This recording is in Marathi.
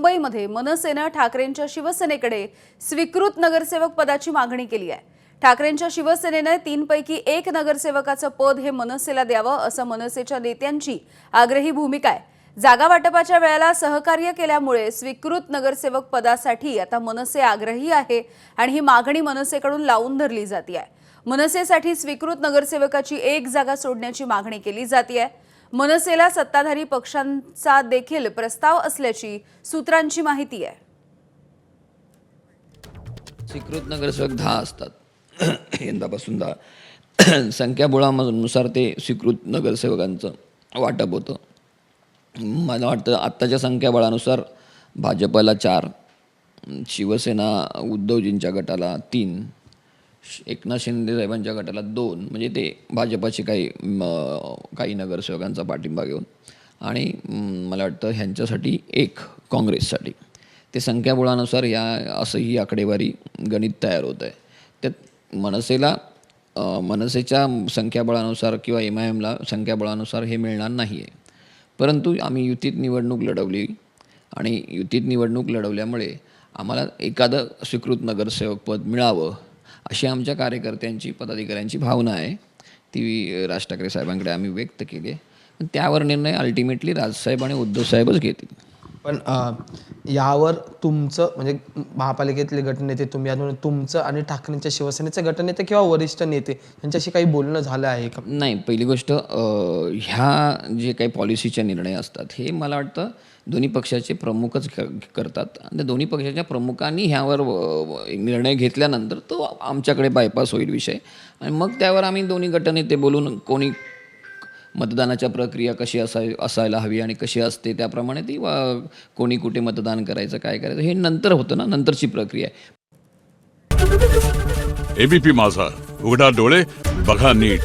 मुंबईमध्ये मनसेनं ठाकरेंच्या शिवसेनेकडे स्वीकृत नगरसेवक पदाची मागणी केली आहे। ठाकरेंच्या शिवसेनेने 3 पैकी 1 नगरसेवकाचं पद हे मनसेला द्यावं असं मनसेच्या नेत्यांची आग्रही भूमिका आहे। जागा वाटपाच्या वेळेला सहकार्य केल्यामुळे स्वीकृत नगरसेवक पदासाठी आता मनसे आग्रही आहे आणि ही मागणी मनसेकडून लावून धरली जाते आहे। मनसेसाठी स्वीकृत नगरसेवकाची 1 जागा सोडण्याची मागणी केली जाते आहे। मनसेला सत्ताधारी पक्षांचा देखील प्रस्ताव असल्याची सूत्रांची माहिती आहे। स्वीकृत नगरसेवक 10 असतात यंदापासून 10 संख्याबळानुसार ते स्वीकृत नगरसेवकांचं वाटप होतं। मला वाटतं आत्ताच्या संख्याबळानुसार भाजपला 4, शिवसेना उद्धवजींच्या गटाला 3, एकनाथ शिंदे साहेबांच्या गटाला 2, म्हणजे ते भाजपाचे काही नगरसेवकांचा पाठिंबा घेऊन, आणि मला वाटतं ह्यांच्यासाठी 1 काँग्रेससाठी। ते संख्याबळानुसार असं ही आकडेवारी गणित तयार होत आहे। त्यात मनसेच्या संख्याबळानुसार किंवा MIMला संख्याबळानुसार हे मिळणार नाही आहे। परंतु आम्ही युतीत निवडणूक लढवली आणि युतीत निवडणूक लढवल्यामुळे आम्हाला एखादं स्वीकृत नगरसेवक पद मिळावं अशी आमच्या कार्यकर्त्यांची, पदाधिकाऱ्यांची भावना आहे। ती राज ठाकरे साहेबांकडे आम्ही व्यक्त केली आहे। त्यावर निर्णय अल्टिमेटली राजसाहेब आणि उद्धव साहेबच घेतील। पण यावर तुमचं म्हणजे महापालिकेतले गटनेते तुम्ही यातून तुमचं आणि ठाकरेंच्या शिवसेनेचे गटनेते किंवा वरिष्ठ नेते यांच्याशी काही बोलणं झालं आहे का? नाही, पहिली गोष्ट ह्या जे काही पॉलिसीचे निर्णय असतात हे मला वाटतं दोन्ही पक्षाचे प्रमुखच करतात आणि दोन्ही पक्षाच्या प्रमुखांनी ह्यावर निर्णय घेतल्यानंतर तो आमच्याकडे बायपास होईल विषय, आणि मग त्यावर आम्ही दोन्ही गटनेते बोलून कोणी मतदानाच्या प्रक्रिया कशी असायला हवी आणि कशी असते त्याप्रमाणे ती कोणी कुठे मतदान करायचं, काय करायचं हे नंतर होतं ना, नंतरची प्रक्रिया आहे। ABP माझा, उघडा डोळे बघा नीट।